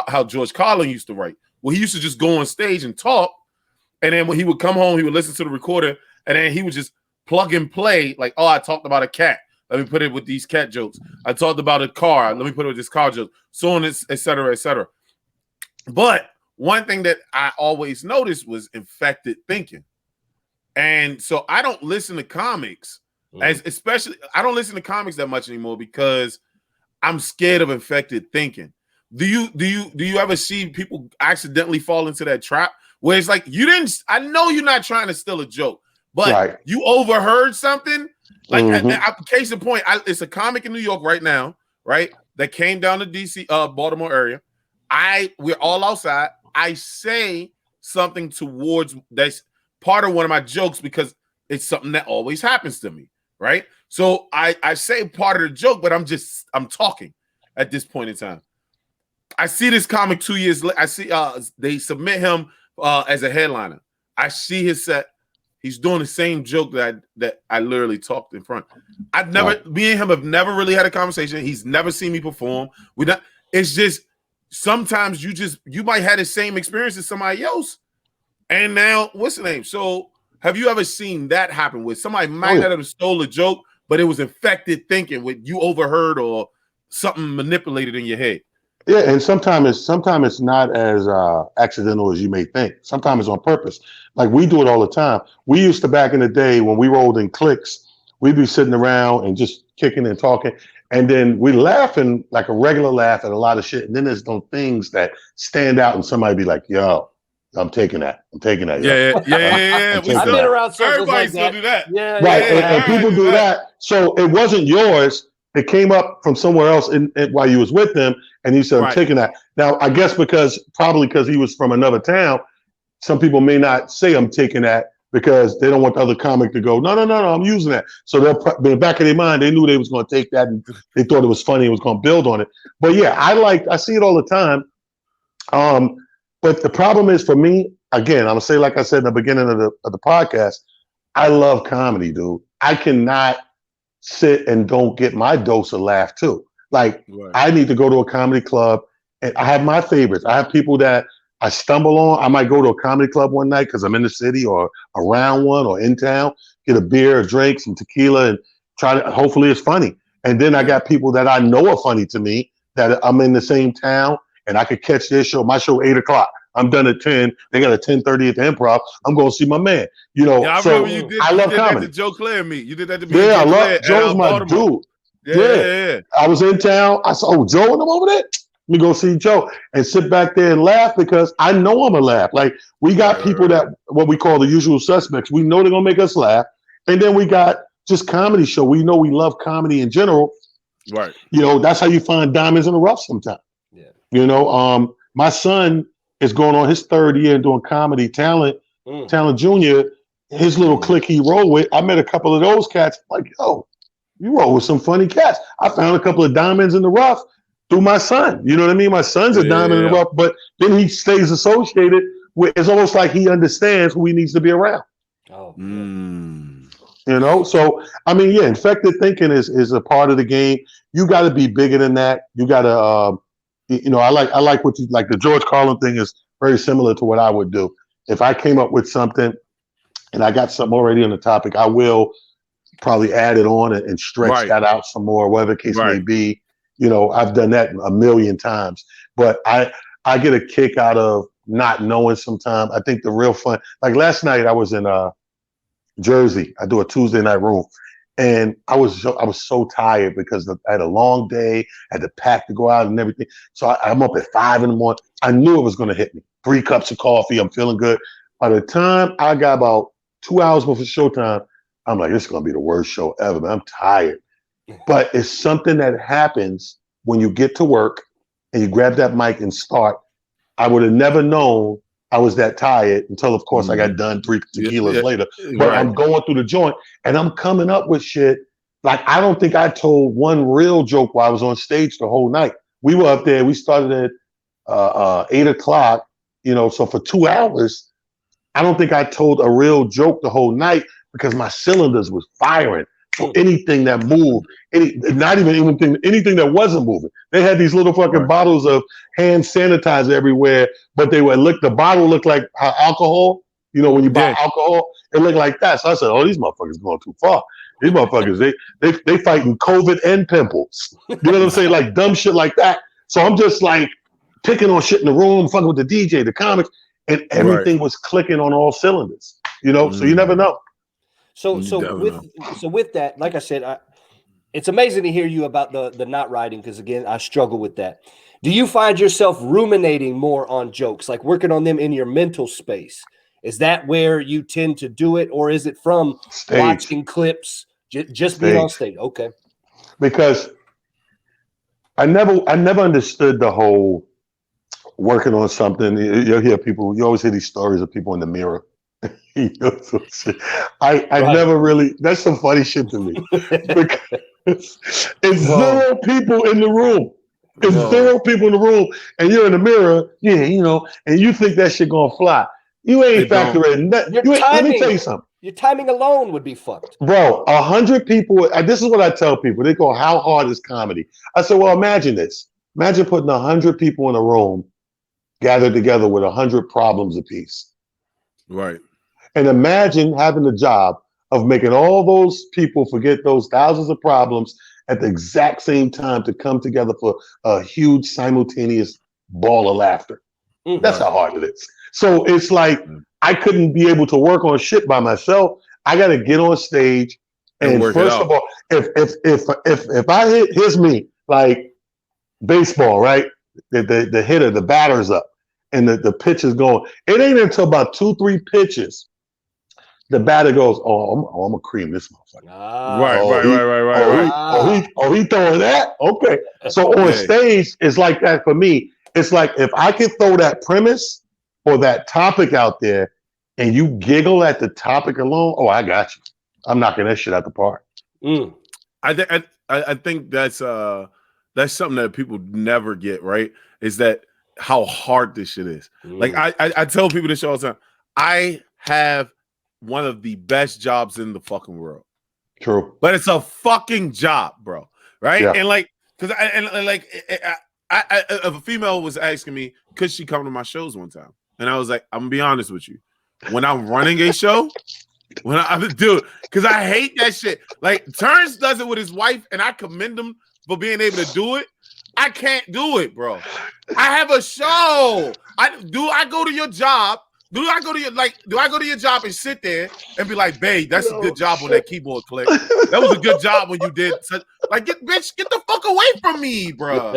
how George Carlin used to write. Well, he used to just go on stage and talk. And then when he would come home, he would listen to the recorder, and then he would just plug and play. Like, oh, I talked about a cat. Let me put it with these cat jokes. I talked about a car. Let me put it with this car joke. So on, et cetera, et cetera. But one thing that I always noticed was infected thinking. And so I don't listen to comics, especially I don't listen to comics that much anymore because I'm scared of infected thinking. Do you ever see people accidentally fall into that trap where it's like I know you're not trying to steal a joke, but you overheard something? Like case in point, it's a comic in New York right now, right? That came down to DC, Baltimore area. We're all outside. I say something towards that's part of one of my jokes because it's something that always happens to me, right? So I say part of the joke, but I'm talking at this point in time. I see this comic 2 years later. I see they submit him as a headliner. I see his set. He's doing the same joke that I literally talked in front. Me and him have never really had a conversation. He's never seen me perform. It's just sometimes you might have the same experience as somebody else. And now, what's the name? So have you ever seen that happen where somebody might not have stole a joke, but it was infected thinking with you overheard or something manipulated in your head. Yeah, and sometimes it's not as accidental as you may think. Sometimes it's on purpose. Like we do it all the time. We used to back in the day when we rolled in cliques, we'd be sitting around and just kicking and talking, and then we laughing like a regular laugh at a lot of shit. And then there's those things that stand out, and somebody be like, "Yo, I'm taking that. I'm taking that." Yeah. I've been around circles like Everybody's gonna do that. Yeah, right. yeah. And people do that. So it wasn't yours. It came up from somewhere else while you was with them, and he said, "I'm taking that." Now, I guess probably because he was from another town, some people may not say I'm taking that because they don't want the other comic to go, no, I'm using that. So in the back of their mind, they knew they was going to take that, and they thought it was funny and was going to build on it. But yeah, I see it all the time. But the problem is for me, again, I'm gonna say, like I said in the beginning of the podcast, I love comedy, dude. I cannot sit and don't get my dose of laugh too. Like I need to go to a comedy club, and I have my favorites. I have people that I stumble on. I might go to a comedy club one night because I'm in the city or around one or in town, get a beer, a drink, some tequila, and try to, hopefully it's funny. And then I got people that I know are funny to me that I'm in the same town and I could catch their show. My show 8:00. I'm done at 10. They got a 10:30 at the Improv. I'm going to see my man. You know, I so remember you did comedy. That to Joe Clay and me. You did that to me. Yeah, I Joe love Clay Joe's my Baltimore. dude. Yeah. I was in town. I saw, Joe, and I'm over there. Let me go see Joe and sit back there and laugh because I know I'm going to laugh. Like, we got people that, what we call the usual suspects. We know they're going to make us laugh. And then we got just comedy show. We know we love comedy in general. Right. You know, that's how you find diamonds in the rough sometimes. Yeah. You know, my son is going on his 3rd year and doing comedy talent junior. His little clique he roll with. I met a couple of those cats. Like, yo, you roll with some funny cats. I found a couple of diamonds in the rough through my son. You know what I mean? My son's a diamond in the rough, but then he stays associated with, it's almost like he understands who he needs to be around. Oh, You know, so I mean, yeah, infected thinking is a part of the game. You got to be bigger than that. You got to, you know, I like what you like. The George Carlin thing is very similar to what I would do. If I came up with something and I got something already on the topic, I will probably add it on and stretch that out some more, whatever the case may be. You know, I've done that a million times, but I get a kick out of not knowing sometimes. I think the real fun, like last night I was in Jersey. I do a Tuesday night room, and I was so tired because I had a long day, had to pack to go out and everything. So I'm up at 5 a.m. I knew it was going to hit me. 3 cups of coffee. I'm feeling good. By the time I got about 2 hours before showtime, I'm like, this is going to be the worst show ever, man. I'm tired. But it's something that happens when you get to work and you grab that mic and start. I would have never known I was that tired until, of course, I got done 3 tequilas later. But I'm going through the joint and I'm coming up with shit. Like, I don't think I told one real joke while I was on stage the whole night. We were up there. We started at 8:00, you know, so for 2 hours, I don't think I told a real joke the whole night because my cylinders was firing. So anything that moved, anything that wasn't moving. They had these little fucking bottles of hand sanitizer everywhere, but the bottle looked like alcohol. You know, when you buy alcohol, it looked like that. So I said, oh, these motherfuckers going too far. These motherfuckers, they fighting COVID and pimples. You know what I'm saying? Like dumb shit like that. So I'm just like picking on shit in the room, fucking with the DJ, the comics, and everything was clicking on all cylinders. You know, so you never know. So with that, like I said, it's amazing to hear you about the not writing because again, I struggle with that. Do you find yourself ruminating more on jokes, like working on them in your mental space? Is that where you tend to do it, or is it from watching clips, just being on stage? Okay, because I never understood the whole working on something. You'll hear people. You always hear these stories of people in the mirror. You know, I never really. That's some funny shit to me. Because it's zero people in the room. It's zero people in the room, and you're in the mirror. Yeah, you know, and you think that shit gonna fly. You ain't factoring that. Let me tell you something. Your timing alone would be fucked, bro. 100 people. This is what I tell people. They go, "How hard is comedy?" I said, "Well, imagine this. Imagine putting 100 people in a room, gathered together with 100 problems apiece." Right. And imagine having the job of making all those people forget those thousands of problems at the exact same time to come together for a huge simultaneous ball of laughter. That's how hard it is. So it's like I couldn't be able to work on shit by myself. I got to get on stage and work it first out. of all, if I here's me like baseball, right? The hitter, the batter's up, and the pitch is going. It ain't until about 2-3 pitches the batter goes, I'm gonna cream this motherfucker. He throwing that? Okay. So on stage, it's like that for me. It's like if I can throw that premise or that topic out there and you giggle at the topic alone, I got you. I'm knocking that shit out the park. I think that's something that people never get, right? Is that how hard this shit is. Like I tell people this all the time. I have one of the best jobs in the fucking world. True. But it's a fucking job, bro. Right? Yeah. And like, because if a female was asking me, could she come to my shows one time? And I was like, I'm gonna be honest with you. When I'm running a show, because I hate that shit. Like Tarrance does it with his wife, and I commend him for being able to do it. I can't do it, bro. I have a show. I go to your job? Do I go to your job and sit there and be like, babe, that's a good job on that keyboard click. That was a good job when you did. Like, get the fuck away from me, bro.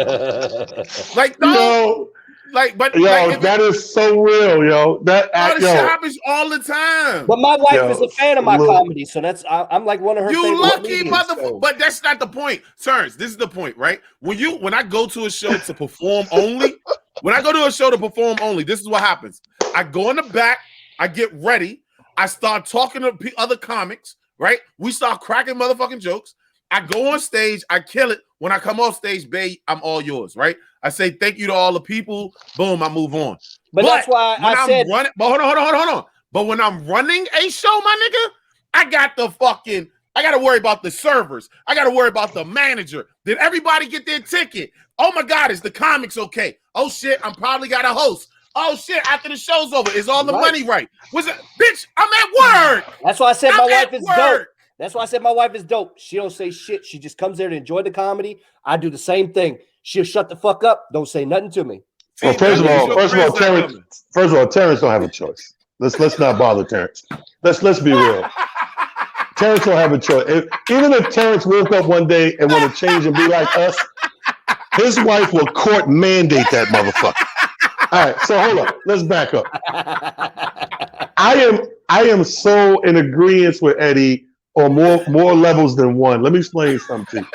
Like, no. That is so real, yo. This happens all the time. But my wife is a fan of my comedy, so I'm like one of her favorite. You lucky motherfucker. But that's not the point. Sirs, this is the point, right? When I go to a show to perform only, this is what happens. I go in the back, I get ready, I start talking to other comics, right? We start cracking motherfucking jokes. I go on stage, I kill it. When I come off stage, babe, I'm all yours, right? I say thank you to all the people. Boom, I move on. But that's why I said. But hold on. But when I'm running a show, my nigga, I got to worry about the servers. I got to worry about the manager. Did everybody get their ticket? Oh my God, is the comics okay? Oh shit, I'm probably got a host. Oh shit, after the show's over, is all the money right? Was it, bitch, I'm at work. That's why I said my wife is dope. That's why I said my wife is dope. She don't say shit. She just comes there to enjoy the comedy. I do the same thing. She'll shut the fuck up. Don't say nothing to me. Well, first of all, Tarrance don't have a choice. Let's not bother Tarrance. Let's be real. Tarrance don't have a choice. Even if Tarrance woke up one day and want to change and be like us, his wife will court mandate that motherfucker. All right, so hold on. Let's back up. I am so in agreement with Eddie on more levels than one. Let me explain something.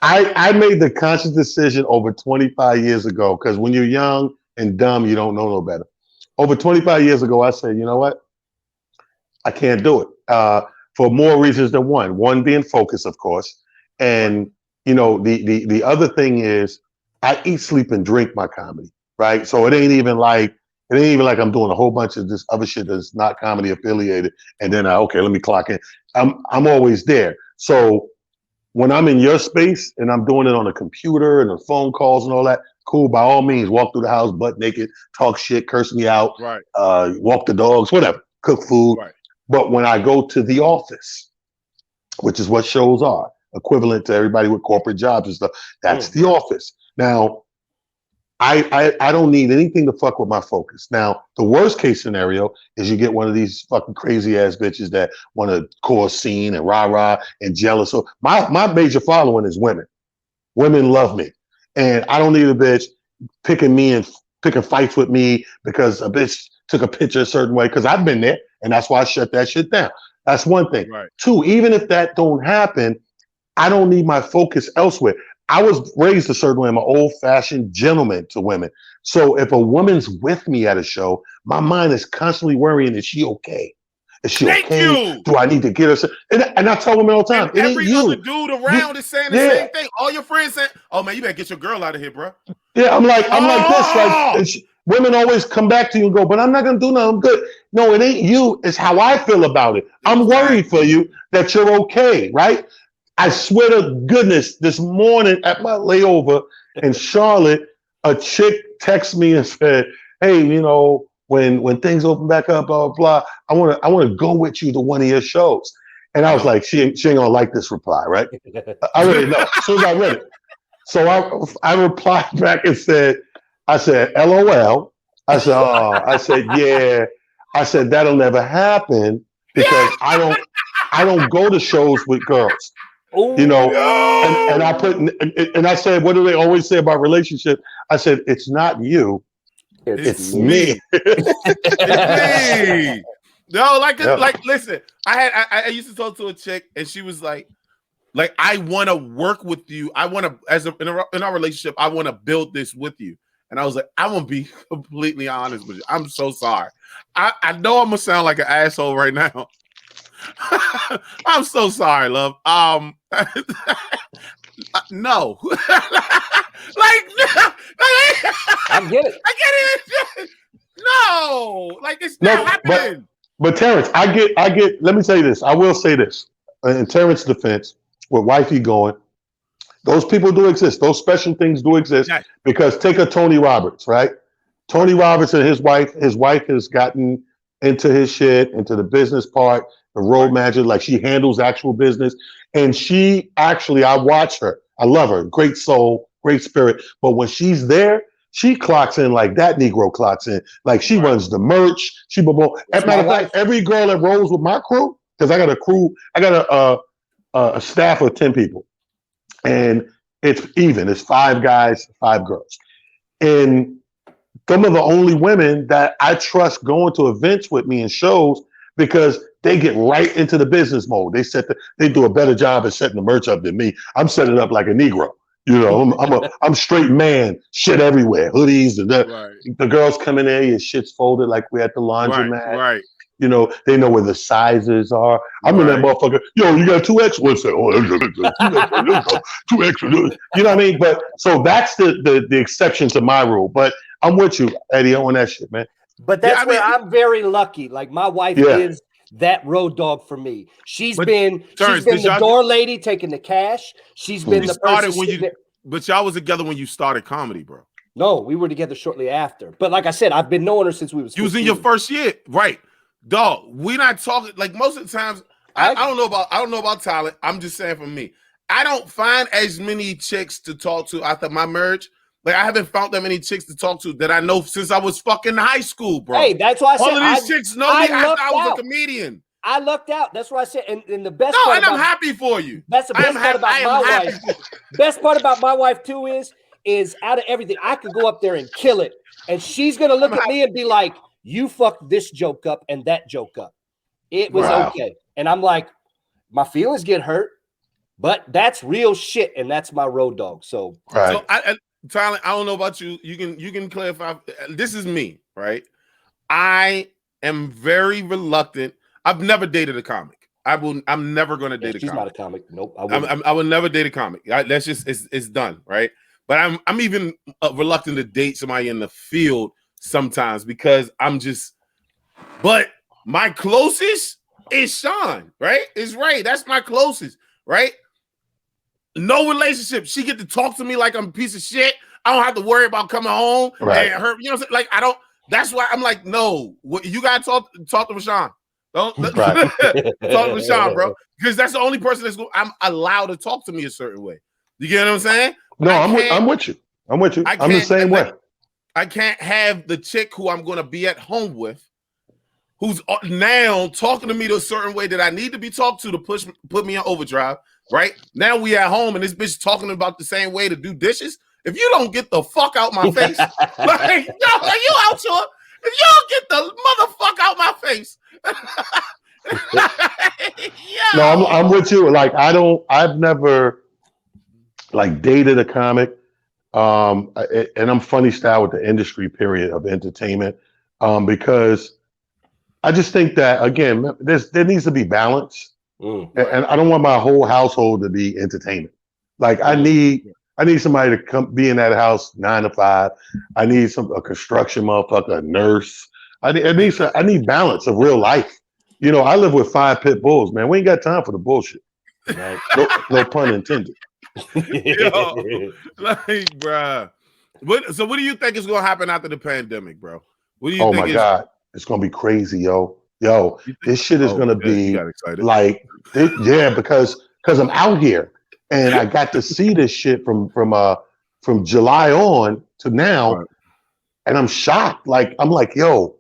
I made the conscious decision over 25 years ago, because when you're young and dumb, you don't know no better. Over 25 years ago, I said, you know what? I can't do it for more reasons than one. One being focus, of course. And, the other thing is I eat, sleep, and drink my comedy, right? So it ain't even like I'm doing a whole bunch of this other shit that's not comedy affiliated. And then, let me clock in. I'm always there. So when I'm in your space and I'm doing it on a computer and the phone calls and all that, cool. By all means, walk through the house butt naked, talk shit, curse me out, right? Walk the dogs, whatever, cook food. Right. But when I go to the office, which is what shows are, equivalent to everybody with corporate jobs and stuff, that's the office. Now, I don't need anything to fuck with my focus. Now, the worst case scenario is you get one of these fucking crazy ass bitches that want to cause scene and rah-rah and jealous. So my major following is women. Women love me. And I don't need a bitch picking fights with me because a bitch took a picture a certain way, because I've been there, and that's why I shut that shit down. That's one thing. Right. Two, even if that don't happen, I don't need my focus elsewhere. I was raised a certain way. I'm an old-fashioned gentleman to women. So if a woman's with me at a show, my mind is constantly worrying, is she okay? Is she okay? Do I need to get her? And I tell women all the time, and every other dude around is saying the same thing. All your friends saying, oh man, you better get your girl out of here, bro. Yeah, I'm like this. Women always come back to you and go, but I'm not going to do nothing. I'm good. No, it ain't you. It's how I feel about it. I'm worried for you that you're okay, right? I swear to goodness, this morning at my layover in Charlotte, a chick texted me and said, hey, when things open back up, blah, blah, blah, I want to go with you to one of your shows. And I was like, she ain't gonna like this reply, right? I already know. As soon as I read it. So I replied back and I said, LOL. I said, oh, I said, yeah. I said, that'll never happen because I don't go to shows with girls. You know, and I put and I said, what do they always say about relationships? I said, it's not you, it's me. It's me. No, like listen, I used to talk to a chick and she was like I want to work with you. I want to in our relationship, I want to build this with you. And I was like, I'm gonna be completely honest with you. I'm so sorry. I know I'm gonna sound like an asshole right now. I'm so sorry, love. No. I get it. I get it. No, like it's not happening. But Tarrance, I get. Let me tell you this. I will say this in Tarrance's defense, with wifey going, those people do exist. Those special things do exist because take a Tony Roberts, right? Tony Roberts and his wife has gotten into his shit, into the business part, the road manager, like she handles actual business. And she actually, I watch her. I love her. Great soul, great spirit. But when she's there, she clocks in like that Negro clocks in. Like she runs the merch. As a matter of fact, every girl that rolls with my crew, because I got a crew, I got a staff of 10 people. And it's even. It's 5 guys, 5 girls. And some of the only women that I trust going to events with me and shows because they get right into the business mode. They do a better job at setting the merch up than me. I'm setting it up like a Negro. You know, I'm straight man, shit everywhere, hoodies. And the girls come in there, your shit's folded like we at the laundromat. Right. You know, they know where the sizes are. I'm in that motherfucker. Yo, you got 2X? What's that? Oh, 2X. You know what I mean? But so that's the exception to my rule. But I'm with you, Eddie, on that shit, man. But that's where I'm very lucky. Like my wife is that road dog for me. She's been the door lady taking the cash. She's been the person. But y'all was together when you started comedy, bro. No, we were together shortly after. But like I said, I've been knowing her since we was. You was in your first year, right? Dog, we not talking like most of the times. I don't know about talent. I'm just saying for me, I don't find as many chicks to talk to after my marriage. Like I haven't found that many chicks to talk to that I know since I was fucking high school, bro. Hey, that's why I said all of these chicks know me after I was a comedian. I lucked out. That's what I said. And the best part I'm happy for you. That's the best part about my wife. Best part about my wife too is out of everything, I could go up there and kill it. And she's gonna look at me and be like, you fucked this joke up and that joke up. It was okay. And I'm like, my feelings get hurt, but that's real shit, and that's my road dog. So Tyler, I don't know about you. You can clarify. This is me, right? I am very reluctant. I've never dated a comic. I'm never going to date a comic. She's not a comic. Nope. I will never date a comic. That's just it's done, right? But I'm even reluctant to date somebody in the field sometimes because but my closest is Sean, right? It's Ray. That's my closest, right? No relationship. She get to talk to me like I'm a piece of shit. I don't have to worry about coming home and her. You know what I'm saying? Like I don't. That's why I'm like, no. You gotta talk to Rashawn. Don't talk to Rashawn, bro. Because that's the only person I'm allowed to talk to me a certain way. You get what I'm saying? No, I'm with you. I'm the same way. I can't have the chick who I'm going to be at home with, who's now talking to me a certain way that I need to be talked to put me on overdrive. Right now we at home and this bitch talking about the same way to do dishes. If you don't get the fuck out my face, like yo, you out here? If you don't get the motherfucker out my face. No, I'm with you. Like I've never like dated a comic. And I'm funny style with the industry period of entertainment. Because I just think that again, there needs to be balance. And I don't want my whole household to be entertainment. Like I need somebody to come be in that house 9 to 5. I need a construction motherfucker, a nurse. I need balance of real life. You know, I live with 5 pit bulls, man. We ain't got time for the bullshit. Right? No pun intended. Yo, like, bruh. So what do you think is gonna happen after the pandemic, bro? What do you think? God, it's gonna be crazy, yo. Yo, You think? this shit is Oh gonna shit! You be got excited. like, yeah, because I'm out here and I got to see this shit from July on to now, Right. and I'm shocked. Like I'm like, yo,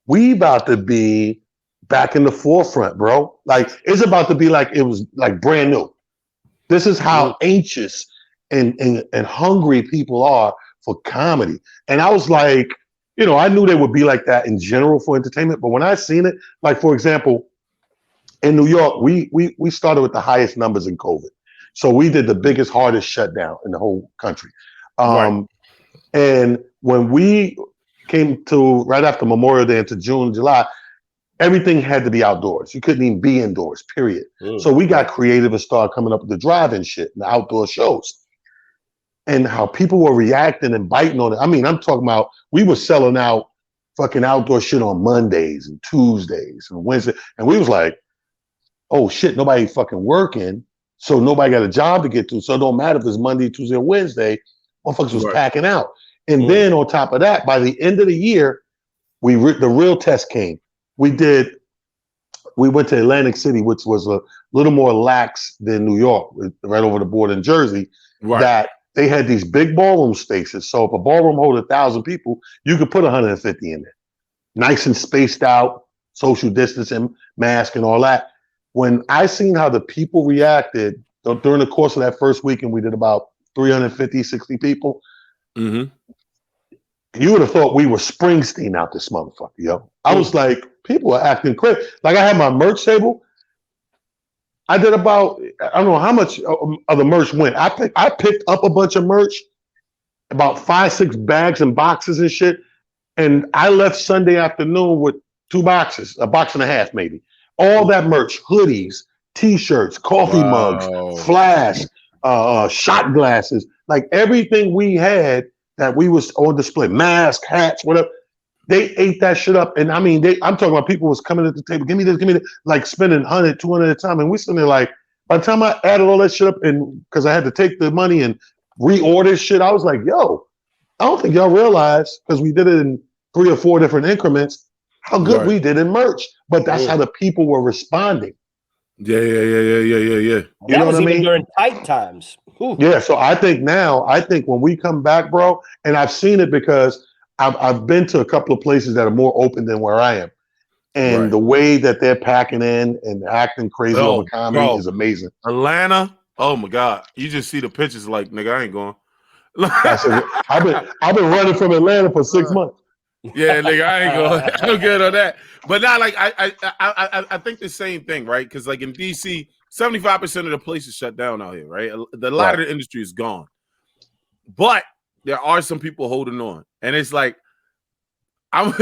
we about to be back in the forefront, bro. Like it's about to be like it was like brand new. This is how anxious and hungry people are for comedy. And I was like, I knew they would be like that in general for entertainment, but when I seen it, like for example, in New York, we started with the highest numbers in COVID. So we did the biggest, hardest shutdown in the whole country. Right. And when we came to right after Memorial Day into June, July, everything had to be outdoors. You couldn't even be indoors, period. So we got creative and started coming up with the drive-in shit and the outdoor shows. And how people were reacting and biting on it. I mean, I'm talking about we were selling out fucking outdoor shit on Mondays and Tuesdays and Wednesday. And we was like, oh shit, nobody fucking working. So nobody got a job to get to. So it don't matter if it's Monday, Tuesday, or Wednesday. Motherfuckers was packing out. And then on top of that, by the end of the year, the real test came. We went to Atlantic City, which was a little more lax than New York, right over the border in Jersey, that they had these big ballroom spaces. So if a ballroom hold 1,000 people, you could put 150 in there. Nice and spaced out, social distancing, mask and all that. When I seen how the people reacted during the course of that first weekend, we did about 350, 60 people. You would have thought we were Springsteen out this motherfucker, yo. I was like, people are acting crazy. Like I had my merch table. I did about, I don't know how much of the merch went. I picked up a bunch of merch, about 5, 6 bags and boxes and shit. And I left Sunday afternoon with 2 boxes, a box and a half maybe. All that merch, hoodies, t-shirts, coffee mugs, flasks, shot glasses, like everything we had that we was on display, masks, hats, whatever. They ate that shit up. And I mean, I'm talking about people was coming at the table, give me this, like spending 100, 200 at a time. And we sitting there like, by the time I added all that shit up, and because I had to take the money and reorder shit, I was like, yo, I don't think y'all realize, because we did it in 3 or 4 different increments, how good we did in merch. But that's how the people were responding. Yeah. You know what I mean? During tight times. Ooh. Yeah, so I think when we come back, bro, and I've seen it because I've been to a couple of places that are more open than where I am. And the way that they're packing in and acting crazy over comedy is amazing. Atlanta, oh my God. You just see the pictures like, nigga, I ain't going. I've been running from Atlanta for 6 months. Yeah, nigga, I ain't going. I'm good on that. But not like I think the same thing, right? Because like in DC, 75% of the places shut down out here, right? A lot of the industry is gone. But there are some people holding on. And it's like I'm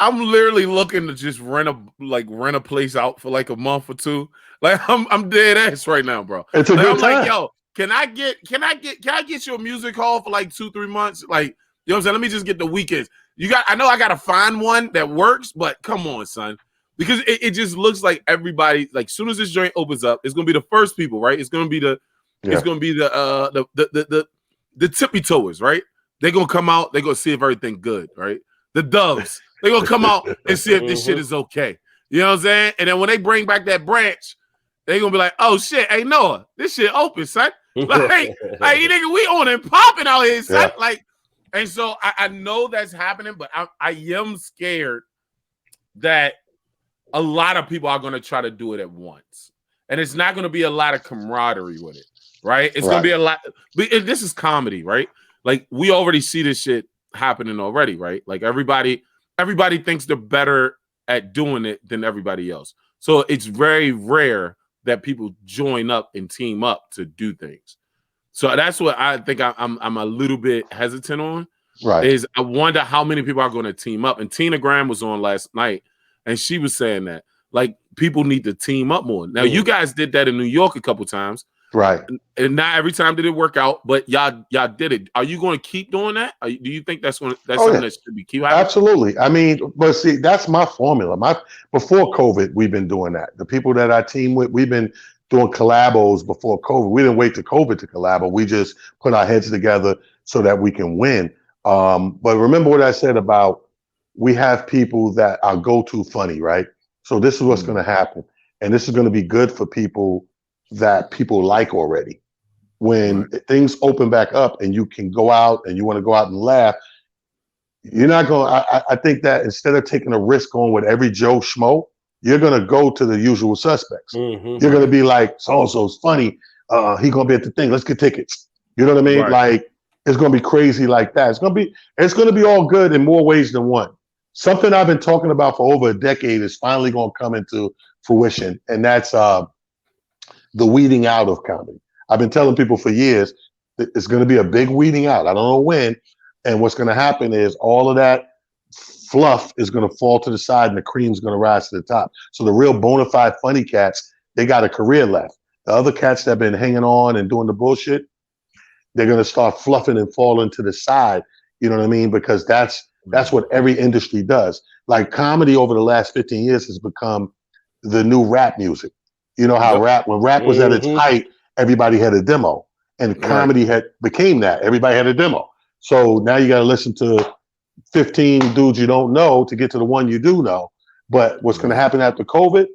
literally looking to just rent a place out for like a month or 2. Like I'm dead ass right now, bro. It's a good time. Like, yo, can I get you a music hall for like 2-3 months? Like, you know what I'm saying? Let me just get the weekends. I know I gotta find one that works, but come on, son. Because it just looks like everybody, like as soon as this joint opens up, it's gonna be the first people, right? It's gonna be the tippy toers, right? They're gonna come out, they're gonna see if everything good, right? The doves, they're gonna come out and see if this shit is okay. You know what I'm saying? And then when they bring back that branch, they're gonna be like, oh shit, hey Noah, this shit open, son. Like nigga, we on and popping out here, son. Yeah. Like, and so I know that's happening, but I am scared that a lot of people are going to try to do it at once. And it's not going to be a lot of camaraderie with it, right? It's going to be a lot. This is comedy, right? Like, we already see this shit happening already, right? Like, everybody thinks they're better at doing it than everybody else. So it's very rare that people join up and team up to do things. So that's what I think I'm a little bit hesitant on. Right. Is I wonder how many people are going to team up. And Tina Graham was on last night, and she was saying that like people need to team up more. Now you guys did that in New York a couple times, right? And not every time did it work out, but y'all did it. Are you going to keep doing that? Do you think that's something that should be keep happening? Absolutely. I mean, but see, that's my formula. Before COVID, we've been doing that. The people that I team with, we've been doing collabos before COVID. We didn't wait to COVID to collabo. We just put our heads together so that we can win. But remember what I said about we have people that are go-to funny, right? So this is what's going to happen. And this is going to be good for people that people like already. When things open back up and you can go out and you want to go out and laugh, you're not going. I think that instead of taking a risk going with every Joe Schmo, you're going to go to the usual suspects. You're going to be like, so-and-so's funny. He going to be at the thing. Let's get tickets. You know what I mean? Like, it's going to be crazy like that. It's going to be all good in more ways than one. Something I've been talking about for over a decade is finally going to come into fruition. And that's the weeding out of comedy. I've been telling people for years that it's going to be a big weeding out. I don't know when. And what's going to happen is all of that fluff is going to fall to the side and the cream's going to rise to the top. So the real bona fide funny cats, they got a career left. The other cats that have been hanging on and doing the bullshit, they're going to start fluffing and falling to the side. You know what I mean? Because that's what every industry does. Like comedy over the last 15 years has become the new rap music. You know how when rap was at its height, everybody had a demo, and comedy became that. Everybody had a demo. So now you got to listen to 15 dudes you don't know to get to the one you do know. But what's going to happen after COVID?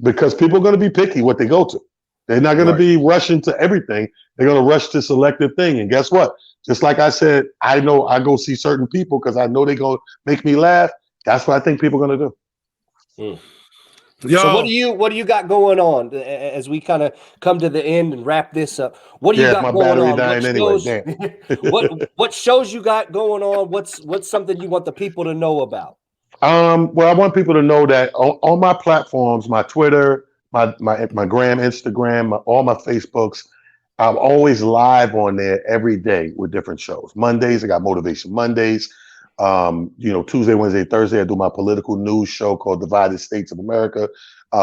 Because people are going to be picky what they go to. They're not going to be rushing to everything. They're going to rush to selective thing. And guess what? Just like I said, I know I go see certain people because I know they're going to make me laugh. That's what I think people are going to do. Yo. So what do you got going on as we kind of come to the end and wrap this up? What do you got going on? Dying anyway. What shows you got going on? What's something you want the people to know about? Well, I want people to know that on my platforms, my Twitter, my Gram, Instagram, all my Facebooks, I'm always live on there every day with different shows. Mondays, I got Motivation Mondays. Tuesday, Wednesday, Thursday, I do my political news show called Divided States of America.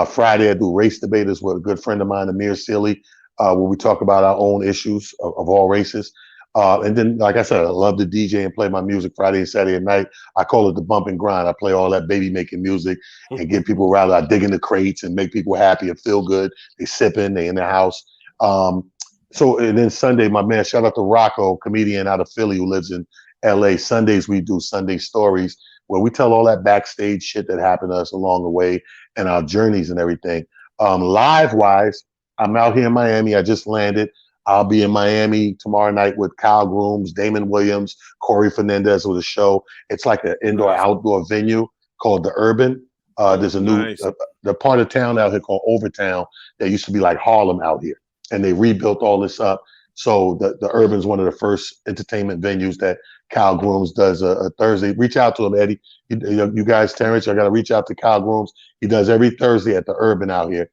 Friday, I do Race Debaters with a good friend of mine, Amir Sealy, where we talk about our own issues of all races. And then, like I said, I love to DJ and play my music Friday and Saturday night. I call it the bump and grind. I play all that baby making music and get people riled. I dig in the crates and make people happy and feel good. They sipping, they in the house. And then Sunday, my man, shout out to Rocco, comedian out of Philly who lives in LA. Sundays, we do Sunday Stories where we tell all that backstage shit that happened to us along the way and our journeys and everything. Live wise, I'm out here in Miami. I just landed. I'll be in Miami tomorrow night with Kyle Grooms, Damon Williams, Corey Fernandez with a show. It's like an indoor-outdoor venue called The Urban. There's a new the part of town out here called Overtown that used to be like Harlem out here. And they rebuilt all this up. So the Urban's one of the first entertainment venues that Kyle Grooms does a Thursday. Reach out to him, Eddie. You guys, Tarrance, I got to reach out to Kyle Grooms. He does every Thursday at the Urban out here.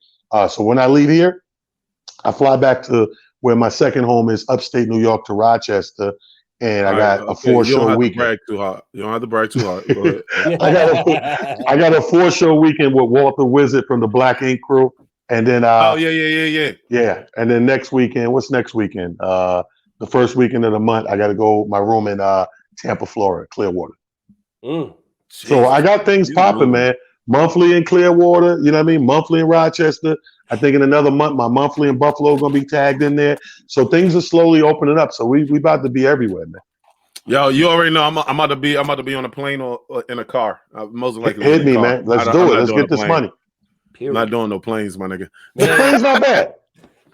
So when I leave here, I fly back to where my second home is, upstate New York to Rochester. And I got a 4-show weekend. You don't have to brag too hard. Go ahead. I got a 4-show weekend with Walter Wizard from the Black Ink Crew. And then yeah. And then next weekend, what's next weekend? The first weekend of the month, I got to go my room in Tampa, Florida, Clearwater. So I got things popping, man. Monthly in Clearwater, you know what I mean? Monthly in Rochester. I think in another month, my monthly in Buffalo is gonna be tagged in there. So things are slowly opening up. So we about to be everywhere, man. Yo, you already know I'm about to be on a plane or in a car. Most likely hit me, man. Let's do it. Let's get this money. I'm not doing no planes, my nigga. The plane's not bad.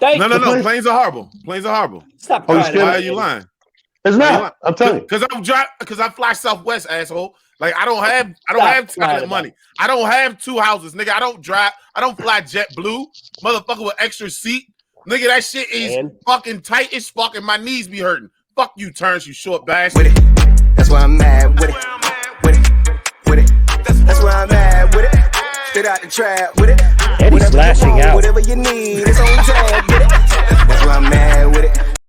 No. Planes are horrible. Stop. Why are you lying? It's not. I'm telling you. Because I fly Southwest, asshole. Like I don't have talent money. I don't have 2 houses, nigga. I don't drive. I don't fly JetBlue, motherfucker with extra seat, nigga. That shit is fucking tight as fuck, and my knees be hurting. Fuck you, Tarrance, you short bastard. With it. That's why I'm mad with it. With it. That's why I'm mad with it. Straight out the trap with it. Eddie's lashing out. Whatever you need, it's on tab. Get it. That's why I'm mad with it.